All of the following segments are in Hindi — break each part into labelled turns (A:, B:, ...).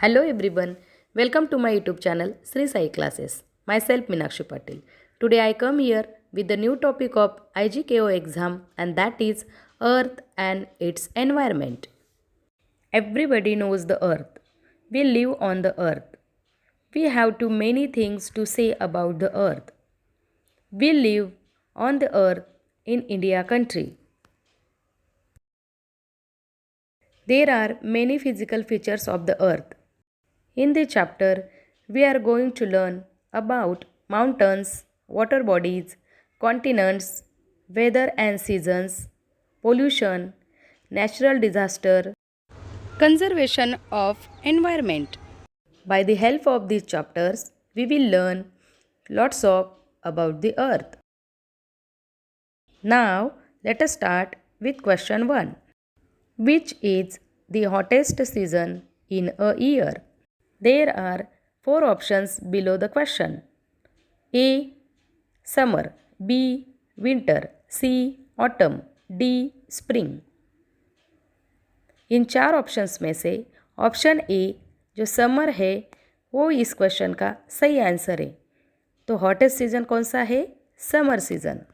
A: Hello everyone, welcome to my YouTube channel Sri Sai Classes. Myself Meenakshi Patil. Today I come here with the new topic of IGKO exam, and that is Earth and its environment. Everybody knows the Earth. We live on the Earth. We have too many things to say about the Earth. We live on the Earth in India country. There are many physical features of the Earth. In this chapter, we are going to learn about mountains, water bodies, continents, weather and seasons, pollution, natural disaster, conservation of environment. By the help of these chapters, we will learn lots of about the earth. Now, let us start with question 1. Which is the hottest season in a year? There are 4 options below the question. A. Summer. B. Winter. C. Autumn. D. Spring. In 4 options में से ऑप्शन ए जो समर है वो इस क्वेश्चन का सही आंसर है। तो हॉटेस्ट सीजन कौन सा है? Summer season.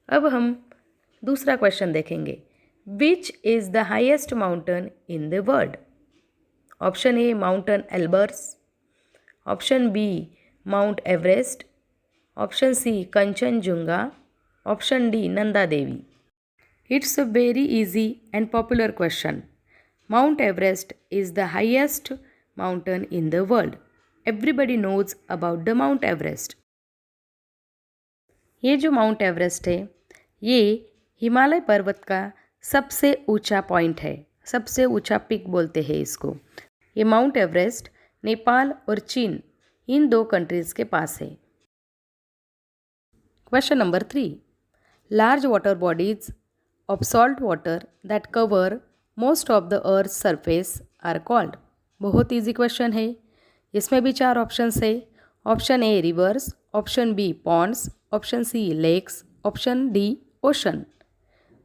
A: अब हम दूसरा क्वेश्चन देखेंगे। Which is the highest mountain in the world? Option A mountain Elbrus, option B Mount Everest, option C Kanchenjunga, option D Nanda Devi. It's a very easy and popular question. Mount Everest is the highest mountain in the world. Everybody knows about the Mount Everest. ये जो माउंट एवरेस्ट है ये हिमालय पर्वत का सबसे ऊंचा पॉइंट है, सबसे ऊंचा पिक बोलते हैं इसको। ये माउंट एवरेस्ट नेपाल और चीन इन 2 कंट्रीज़ के पास है। Question number 3. Large water bodies of salt water that cover most of the earth surface are called. बहुत ईजी क्वेश्चन है। इसमें भी 4 ऑप्शंस है। Option A rivers, option B ponds, option C lakes, option D ocean.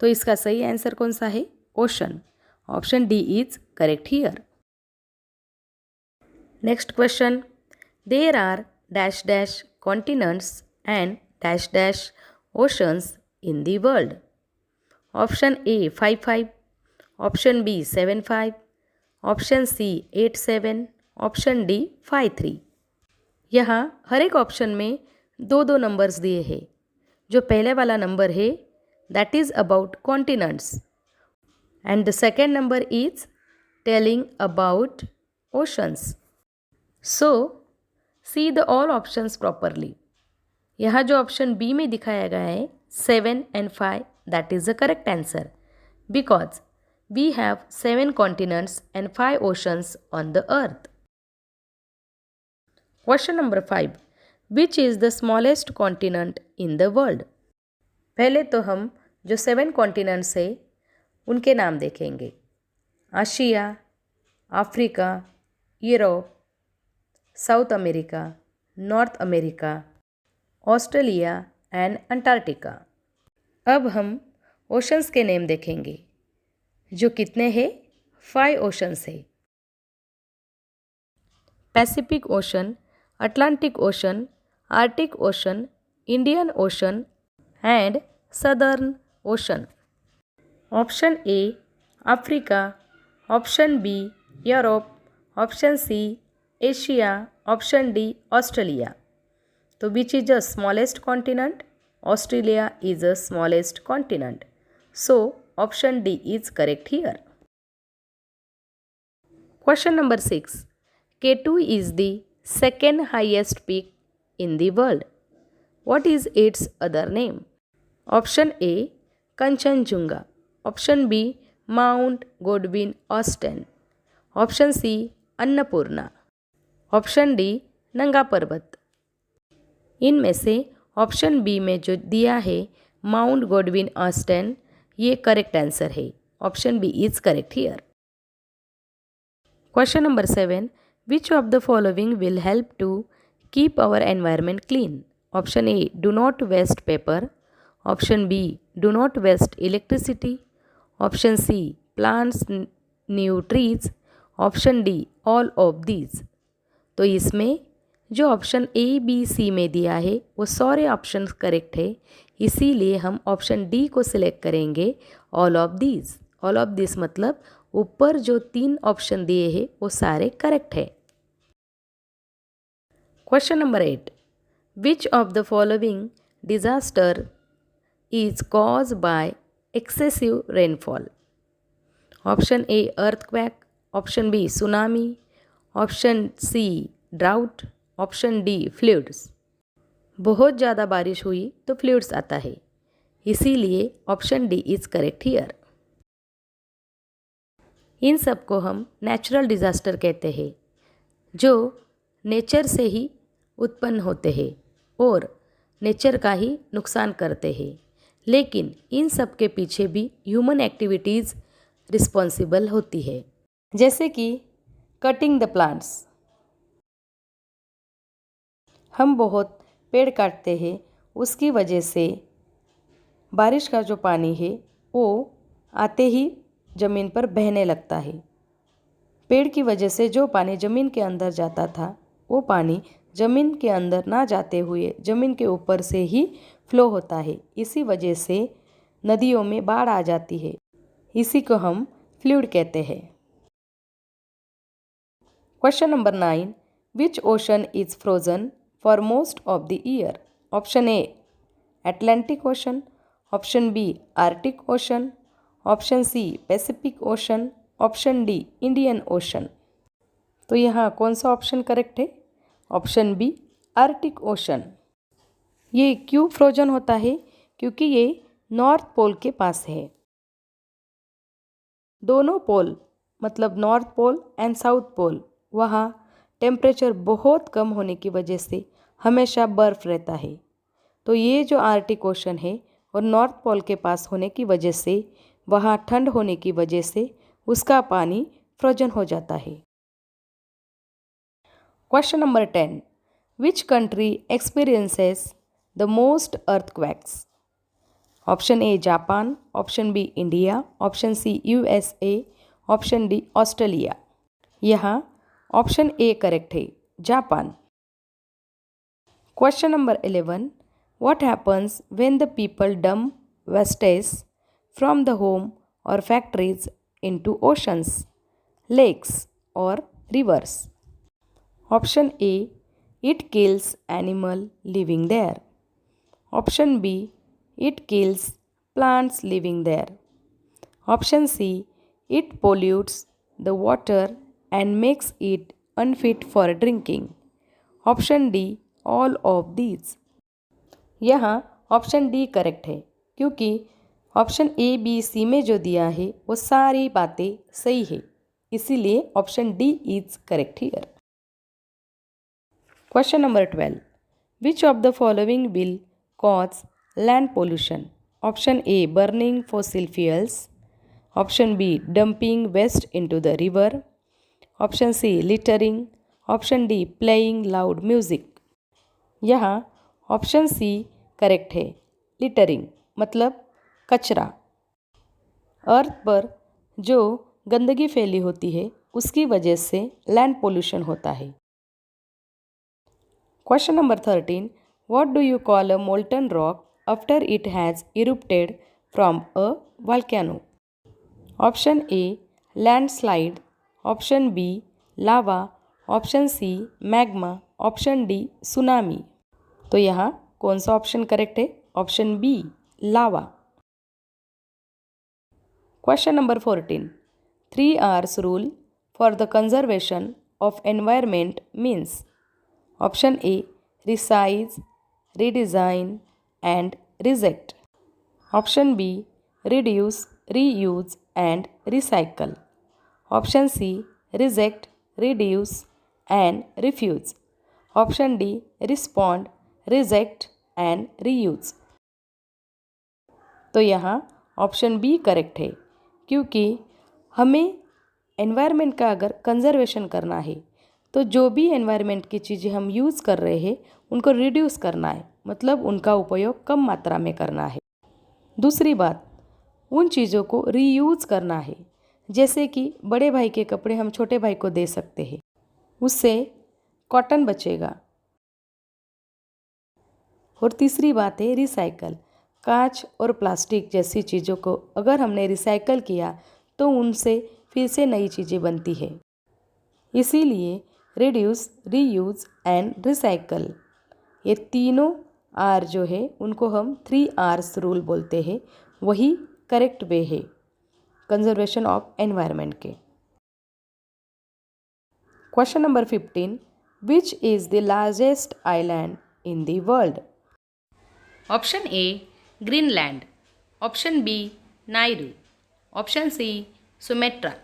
A: तो इसका सही आंसर कौन सा है? Ocean. Option D is correct here. Next question. There are dash dash continents and dash dash oceans in the world. Option A 5, option B 7, option C 8, option D 5, यहाँ हर एक ऑप्शन में 2 नंबर्स दिए हैं। जो पहले वाला नंबर है that is about continents and the second number is telling about oceans. So see the all options properly. यहाँ जो ऑप्शन बी में दिखाया गया है 7 and 5 that is the correct answer because we have 7 continents and 5 oceans on the earth. Question number 5. Which is the smallest continent in the world? पहले तो हम जो 7 continents है उनके नाम देखेंगे। Asia, Africa, Europe, south America, north America, Australia and Antarctica. अब हम ओशंस के नेम देखेंगे जो कितने हैं? 5 ओशंस है। Pacific ocean, Atlantic ocean, Arctic ocean, Indian ocean and southern ocean. Option A Africa, option B Europe, option C Asia, option D Australia. तो which is the smallest continent? Australia is the smallest continent. So, option D is correct here. Question number 6. K2 is the second highest peak in the world. What is its other name? Option A. Kanchenjunga. Option B. Mount Godwin Austen. Option C. Annapurna. Option D. नंगा पर्वत। इनमें से ऑप्शन बी में जो दिया है माउंट गॉडविन ऑस्टेन ये करेक्ट आंसर है। Option B is correct here. Question number 7. Which of the following will help to keep our environment clean? Option A do not waste paper, option B do not waste electricity, option C plants new trees, option D all of these. तो इसमें जो ऑप्शन ए बी सी में दिया है वो सारे ऑप्शन करेक्ट है, इसीलिए हम ऑप्शन डी को सिलेक्ट करेंगे, all of these. All of this मतलब ऊपर जो 3 ऑप्शन दिए हैं वो सारे करेक्ट है। Question number 8, which of the following disaster is caused by excessive rainfall? Option A earthquake, option B tsunami, option C drought, option D floods. बहुत ज़्यादा बारिश हुई तो फ्लड्स आता है, इसीलिए option D is correct here. इन सब को हम नेचुरल डिज़ास्टर कहते हैं, जो नेचर से ही उत्पन्न होते हैं और नेचर का ही नुकसान करते हैं, लेकिन इन सब के पीछे भी ह्यूमन एक्टिविटीज़ रिस्पॉन्सिबल होती है, जैसे कि कटिंग द प्लांट्स। हम बहुत पेड़ काटते हैं, उसकी वजह से बारिश का जो पानी है वो आते ही ज़मीन पर बहने लगता है। पेड़ की वजह से जो पानी ज़मीन के अंदर जाता था वो पानी ज़मीन के अंदर ना जाते हुए ज़मीन के ऊपर से ही फ्लो होता है, इसी वजह से नदियों में बाढ़ आ जाती है, इसी को हम फ्लूड कहते हैं। Question number 9, which ocean is frozen for most of the year? Option A Atlantic ocean, option B Arctic ocean, option C Pacific ocean, option D Indian ocean. तो यहाँ कौन सा ऑप्शन करेक्ट है? Option B Arctic ocean. ये क्यों फ्रोजन होता है? क्योंकि ये नॉर्थ पोल के पास है। दोनों पोल मतलब north pole and south pole, वहाँ टेम्परेचर बहुत कम होने की वजह से हमेशा बर्फ़ रहता है। तो ये जो आर्टिक ओशन है और नॉर्थ पोल के पास होने की वजह से वहाँ ठंड होने की वजह से उसका पानी फ्रोजन हो जाता है। Question number 10, which country experiences the most earthquakes? Option A Japan, option B India, option C USA, option D Australia. यहाँ ऑप्शन ए करेक्ट है, Japan. Question number 11, what happens when the people dump wastage from the home और फैक्ट्रीज इनटू ओशंस, लेक्स और rivers? Option A it kills animal living there, option B it kills plants living there, option C it pollutes the water and makes it unfit for drinking, option D all of these। यहाँ ऑप्शन डी करेक्ट है, क्योंकि ऑप्शन ए बी सी में जो दिया है वो सारी बातें सही है, इसीलिए option D is correct here. Question number 12, which of the following will cause land pollution? Option A burning fossil fuels, option B dumping waste into the river, option C littering, option D playing loud music। यहाँ ऑप्शन सी करेक्ट है, लिटरिंग मतलब कचरा। अर्थ पर जो गंदगी फैली होती है उसकी वजह से लैंड पोल्यूशन होता है। Question number 13, what do you call a molten rock after it has erupted from a volcano? Option A landslide, option B lava, option C magma, option D tsunami। तो यहाँ कौन सा ऑप्शन करेक्ट है? Option B lava. Question number 14, 3 R's rule for the conservation of environment means? Option A resize, redesign and reject, option B reduce, reuse and recycle, option C reject, reduce and refuse, option D respond, reject and reuse। तो यहाँ ऑप्शन बी करेक्ट है, क्योंकि हमें एनवायरनमेंट का अगर कंजर्वेशन करना है तो जो भी एनवायरनमेंट की चीज़ें हम यूज़ कर रहे हैं उनको रिड्यूस करना है, मतलब उनका उपयोग कम मात्रा में करना है। दूसरी बात, उन चीज़ों को रीयूज़ करना है। जैसे कि बड़े भाई के कपड़े हम छोटे भाई को दे सकते हैं, उससे कॉटन बचेगा। और तीसरी बात है रिसाइकल। कांच और प्लास्टिक जैसी चीज़ों को अगर हमने रिसाइकल किया तो उनसे फिर से नई चीज़ें बनती है। इसीलिए रिड्यूस, रीयूज एंड रिसाइकल, ये तीनों आर जो है उनको हम 3 Rs रूल बोलते हैं। वही करेक्ट वे है कंजर्वेशन ऑफ एनवायरनमेंट के। Question number 15, which is the largest island in the world? Option A Greenland, option B Nauru, option C Sumatra,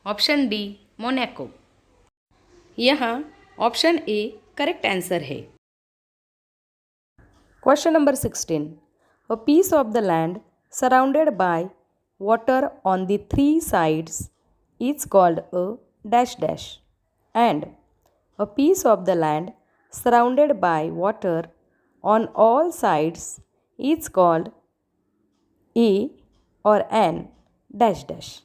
A: option D Monaco. यहाँ ऑप्शन ए करेक्ट आंसर है। Question number 16, a piece of the land surrounded by water on the 3 sides is called a dash dash, and a piece of the land surrounded by water on all sides is called a or an dash dash।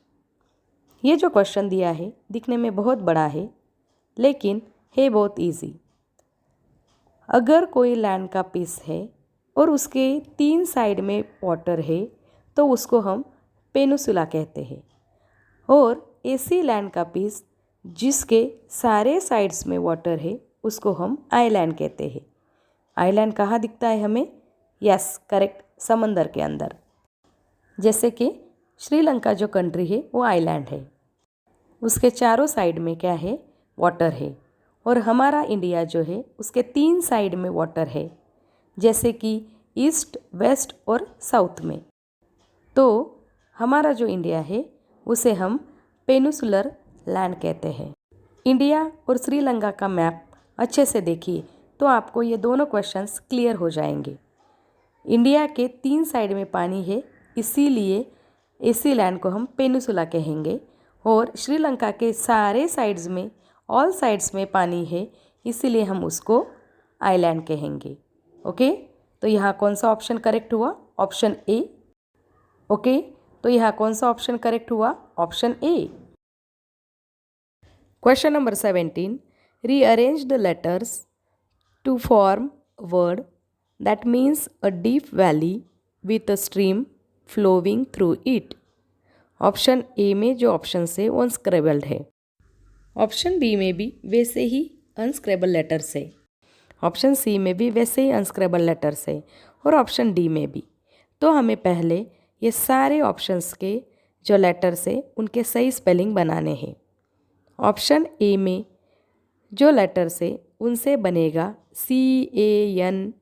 A: ये जो क्वेश्चन दिया है दिखने में बहुत बड़ा है लेकिन है बहुत इजी। अगर कोई लैंड का पीस है और उसके 3 साइड में वाटर है तो उसको हम पेनिसुला कहते हैं। और ऐसी लैंड का पीस जिसके सारे साइड्स में वाटर है उसको हम आइलैंड कहते हैं। आइलैंड कहाँ दिखता है हमें? यस करेक्ट, समंदर के अंदर। जैसे कि श्रीलंका जो कंट्री है वो आइलैंड है, उसके चारों साइड में क्या है? वाटर है। और हमारा इंडिया जो है उसके 3 साइड में वाटर है, जैसे कि ईस्ट, वेस्ट और साउथ में। तो हमारा जो इंडिया है उसे हम पेनिसुलर लैंड कहते हैं। इंडिया और श्रीलंका का मैप अच्छे से देखिए तो आपको ये दोनों क्वेश्चंस क्लियर हो जाएंगे। इंडिया के 3 साइड में पानी है, इसीलिए इसी लैंड को हम पेनिसुला कहेंगे। और श्रीलंका के सारे साइड्स में, ऑल साइड्स में पानी है, इसीलिए हम उसको आइलैंड कहेंगे। ओके, तो यहाँ कौन सा ऑप्शन करेक्ट हुआ? Option A. ओके, तो यहाँ कौन सा ऑप्शन करेक्ट हुआ? Option A. Question number 17, rearrange the letters to form word that means a deep valley with a stream flowing through it. Option A में जो ऑप्शन है वो अनस्क्रेबल्ड है, ऑप्शन बी में भी वैसे ही अनस्क्रेबल लेटर्स है, ऑप्शन सी में भी वैसे ही अनस्क्रेबल लेटर्स है, और ऑप्शन डी में भी। तो हमें पहले ये सारे ऑप्शंस के जो लेटर्स है उनके सही स्पेलिंग बनाने हैं। ऑप्शन ए में जो लेटर्स है उनसे बनेगा CANYON,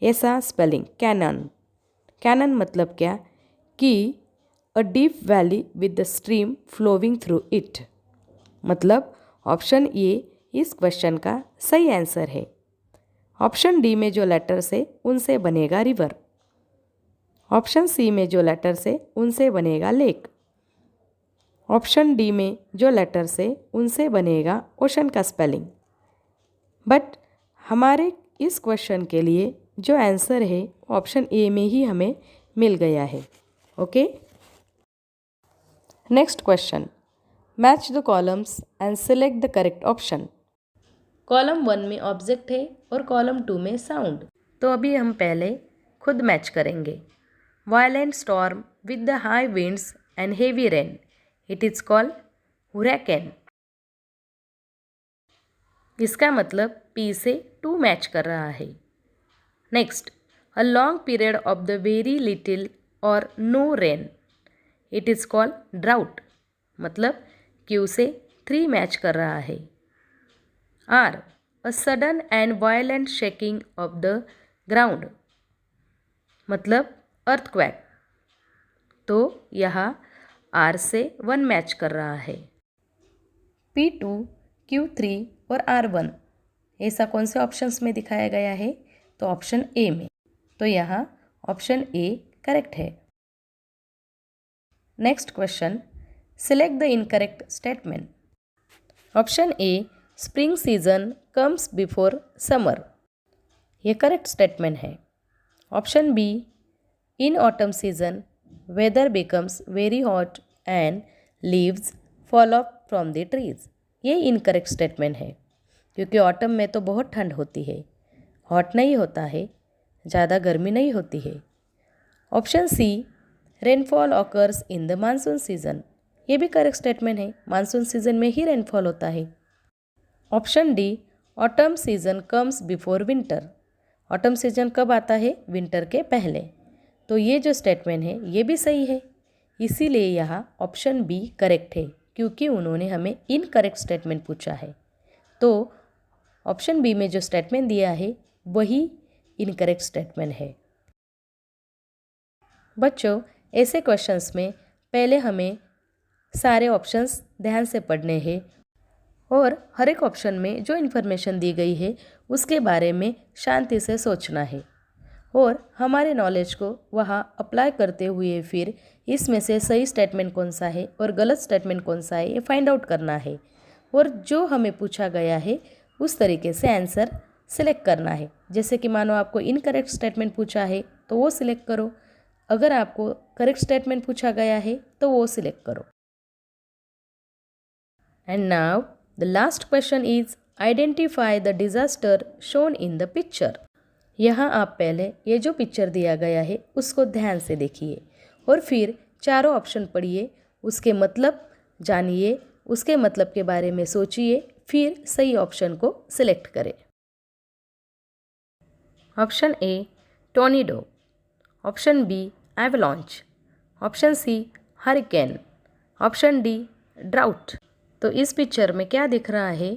A: ऐसा स्पेलिंग, कैनन। कैनन मतलब क्या? कि a deep valley with the stream flowing through it. मतलब ऑप्शन ए इस क्वेश्चन का सही आंसर है। ऑप्शन डी में जो लेटर्स है उनसे बनेगा रिवर, ऑप्शन सी में जो लेटर्स है उनसे बनेगा लेक, ऑप्शन डी में जो लेटर्स है उनसे बनेगा ओशन का स्पेलिंग। बट हमारे इस क्वेश्चन के लिए जो आंसर है ऑप्शन ए में ही हमें मिल गया है। Okay, next question, match the columns and select the correct option. Column 1 में ऑब्जेक्ट है और कॉलम 2 में साउंड। तो अभी हम पहले खुद मैच करेंगे। Violent storm with the high winds and heavy rain, it is called hurricane. इसका मतलब पी से 2 मैच कर रहा है। Next, a long period of the very little or no rain, it is called drought. मतलब क्यू से 3 मैच कर रहा है। Or, a sudden and violent shaking of the ground, मतलब अर्थक्वेक। तो यहाँ आर से 1 मैच कर रहा है। P2, Q3 और R1 ऐसा कौन से ऑप्शंस में दिखाया गया है? तो ऑप्शन ए में। तो यहाँ ऑप्शन ए करेक्ट है। Next question, select the incorrect statement. Option A, spring season comes before summer, ये करेक्ट स्टेटमेंट है। Option B, in autumn season weather becomes very hot and leaves fall off from the trees. ये इनकरेक्ट स्टेटमेंट है क्योंकि ऑटम में तो बहुत ठंड होती है, हॉट नहीं होता है, ज़्यादा गर्मी नहीं होती है। Option C, rainfall occurs in the monsoon season, ये भी करेक्ट स्टेटमेंट है, मानसून सीजन में ही रेनफॉल होता है। Option D, autumn season comes before winter, autumn season कब आता है? विंटर के पहले। तो ये जो स्टेटमेंट है ये भी सही है, इसीलिए यहाँ ऑप्शन बी करेक्ट है क्योंकि उन्होंने हमें इनकरेक्ट स्टेटमेंट पूछा है। तो ऑप्शन बी में जो स्टेटमेंट दिया है वही इनकरेक्ट स्टेटमेंट है। बच्चों, ऐसे क्वेश्चंस में पहले हमें सारे ऑप्शंस ध्यान से पढ़ने हैं और हर एक ऑप्शन में जो इन्फॉर्मेशन दी गई है उसके बारे में शांति से सोचना है और हमारे नॉलेज को वहाँ अप्लाई करते हुए फिर इसमें से सही स्टेटमेंट कौन सा है और गलत स्टेटमेंट कौन सा है ये फाइंड आउट करना है और जो हमें पूछा गया है उस तरीके से आंसर सिलेक्ट करना है। जैसे कि मानो आपको इनकरेक्ट स्टेटमेंट पूछा है तो वो सिलेक्ट करो, अगर आपको करेक्ट स्टेटमेंट पूछा गया है तो वो सिलेक्ट करो। And now the last question is identify the disaster shown in the picture. यहाँ आप पहले ये जो पिक्चर दिया गया है उसको ध्यान से देखिए और फिर चारों ऑप्शन पढ़िए, उसके मतलब जानिए, उसके मतलब के बारे में सोचिए, फिर सही ऑप्शन को सिलेक्ट करें। Option A, tornado. Option B, avalanche. Option C, hurricane. Option D, drought. तो इस पिक्चर में क्या दिख रहा है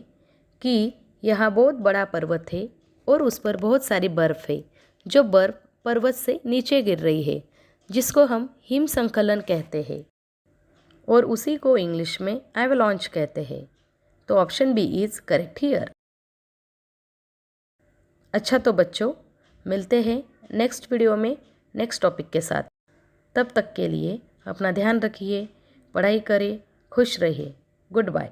A: कि यहाँ बहुत बड़ा पर्वत है और उस पर बहुत सारी बर्फ़ है, जो बर्फ़ पर्वत से नीचे गिर रही है जिसको हम हिम संकलन कहते हैं और उसी को इंग्लिश में एवलांच कहते हैं। तो option B is correct here. अच्छा, तो बच्चों मिलते हैं नेक्स्ट वीडियो में नेक्स्ट टॉपिक के साथ। तब तक के लिए अपना ध्यान रखिए, पढ़ाई करें, खुश रहिए। Good bye.